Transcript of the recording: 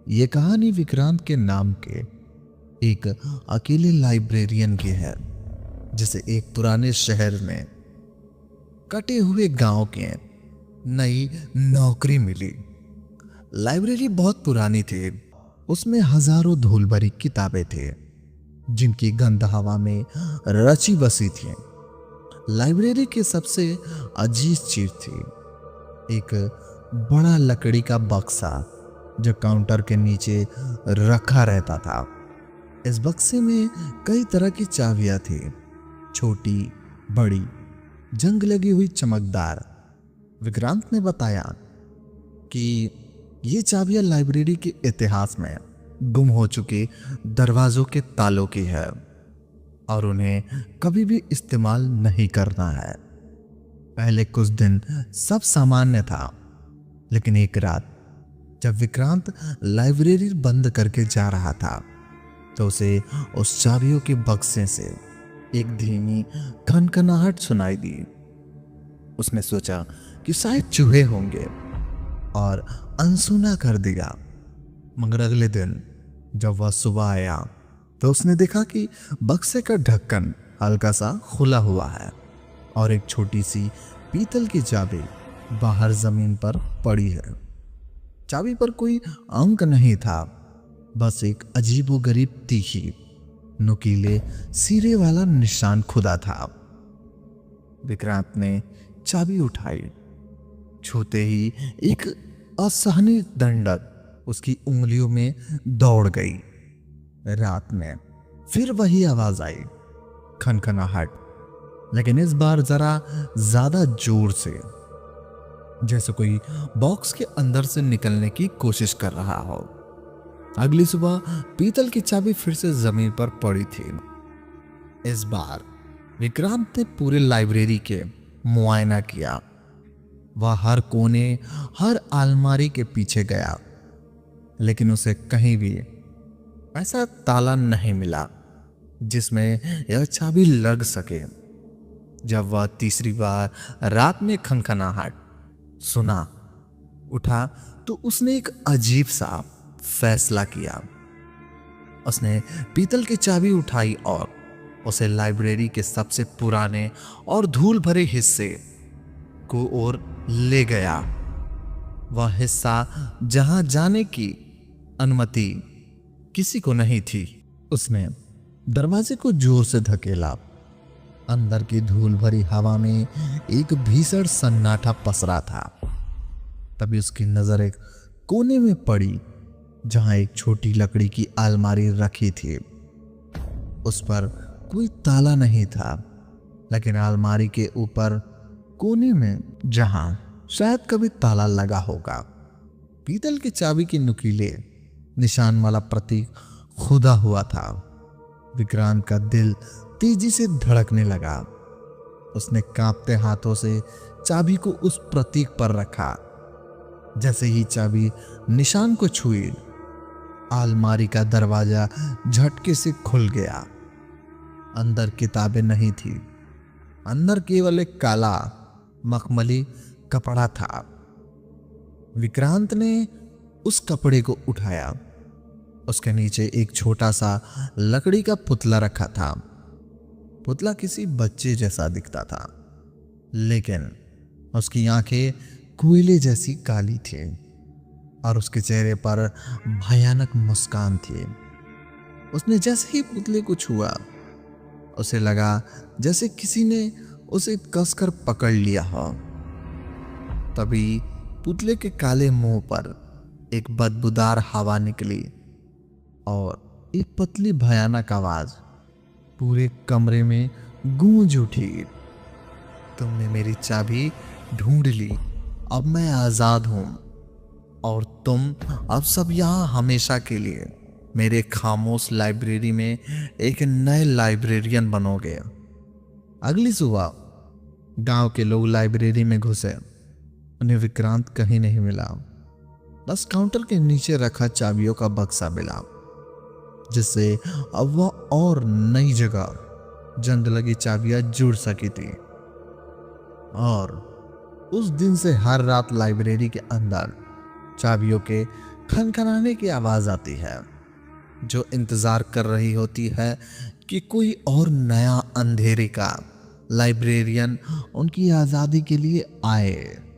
ये कहानी विक्रांत के नाम के एक अकेले लाइब्रेरियन की है, जिसे एक पुराने शहर में कटे हुए गांव के नई नौकरी मिली। लाइब्रेरी बहुत पुरानी थी, उसमें हजारों धूल भरी किताबें थे जिनकी गंध हवा में रची बसी थी। लाइब्रेरी की सबसे अजीज चीज थी एक बड़ा लकड़ी का बक्सा जो काउंटर के नीचे रखा रहता था। इस बक्से में कई तरह की चाबियां थी, छोटी बड़ी, जंग लगी हुई, चमकदार। विक्रांत ने बताया कि ये चाबियां लाइब्रेरी के इतिहास में गुम हो चुके दरवाजों के तालों की है और उन्हें कभी भी इस्तेमाल नहीं करना है। पहले कुछ दिन सब सामान्य था, लेकिन एक रात जब विक्रांत लाइब्रेरी बंद करके जा रहा था तो उसे उस चाबियों के बक्से से एक धीमी खनखनाहट सुनाई दी। उसने सोचा कि शायद चूहे होंगे और अनसुना कर दिया। मगर अगले दिन जब वह सुबह आया तो उसने देखा कि बक्से का ढक्कन हल्का सा खुला हुआ है और एक छोटी सी पीतल की चाबी बाहर जमीन पर पड़ी है। चाबी पर कोई अंक नहीं था, बस एक अजीबोगरीब तीखी नुकीले सिरे वाला निशान खुदा था। विक्रांत ने चाबी उठाई। छूते ही एक असहनीय दंडक उसकी उंगलियों में दौड़ गई। रात में फिर वही आवाज आई, खनखनाहट, लेकिन इस बार जरा ज्यादा जोर से, जैसे कोई बॉक्स के अंदर से निकलने की कोशिश कर रहा हो। अगली सुबह पीतल की चाबी फिर से जमीन पर पड़ी थी। इस बार विक्रांत ने पूरे लाइब्रेरी के मुआयना किया। वह हर कोने, हर अलमारी के पीछे गया, लेकिन उसे कहीं भी ऐसा ताला नहीं मिला जिसमें यह चाबी लग सके। जब वह तीसरी बार रात में खनखनाहट सुना उठा तो उसने एक अजीब सा फैसला किया। उसने पीतल की चाबी उठाई और उसे लाइब्रेरी के सबसे पुराने और धूल भरे हिस्से को ओर ले गया। वह हिस्सा जहां जाने की अनुमति किसी को नहीं थी। उसने दरवाजे को जोर से धकेला। अंदर की धूल भरी हवा में एक भीषण सन्नाटा पसरा था। तभी उसकी नजर एक कोने में पड़ी जहां एक छोटी लकड़ी की अलमारी रखी थी। उस पर कोई ताला नहीं था, लेकिन अलमारी के ऊपर कोने में, जहां शायद कभी ताला लगा होगा, पीतल की चाबी की नुकीले निशान वाला प्रतीक खुदा हुआ था। विक्रांत का दिल तेजी से धड़कने लगा। उसने कांपते हाथों से चाबी को उस प्रतीक पर रखा। जैसे ही चाबी निशान को छुई, अलमारी का दरवाजा झटके से खुल गया। अंदर किताबें नहीं थी, अंदर केवल एक काला मखमली कपड़ा था। विक्रांत ने उस कपड़े को उठाया। उसके नीचे एक छोटा सा लकड़ी का पुतला रखा था। पुतला किसी बच्चे जैसा दिखता था, लेकिन उसकी आंखें कोयले जैसी काली थी और उसके चेहरे पर भयानक मुस्कान थी। उसने जैसे ही पुतले को छुआ, उसे लगा जैसे किसी ने उसे कसकर पकड़ लिया हो। तभी पुतले के काले मुंह पर एक बदबूदार हवा निकली और एक पतली भयानक आवाज पूरे कमरे में गूंज उठी। तुमने मेरी चाबी ढूंढ ली, अब मैं आजाद हूं और तुम अब सब यहां हमेशा के लिए मेरे खामोश लाइब्रेरी में एक नए लाइब्रेरियन बनोगे। अगली सुबह गांव के लोग लाइब्रेरी में घुसे। उन्हें विक्रांत कहीं नहीं मिला, बस काउंटर के नीचे रखा चाबियों का बक्सा मिला, जिससे अब वह और नई जगह जंग लगी चाबियां जुड़ सकी थी। और उस दिन से हर रात लाइब्रेरी के अंदर चाबियों के खनखनाने की आवाज आती है, जो इंतजार कर रही होती है कि कोई और नया अंधेरे का लाइब्रेरियन उनकी आजादी के लिए आए।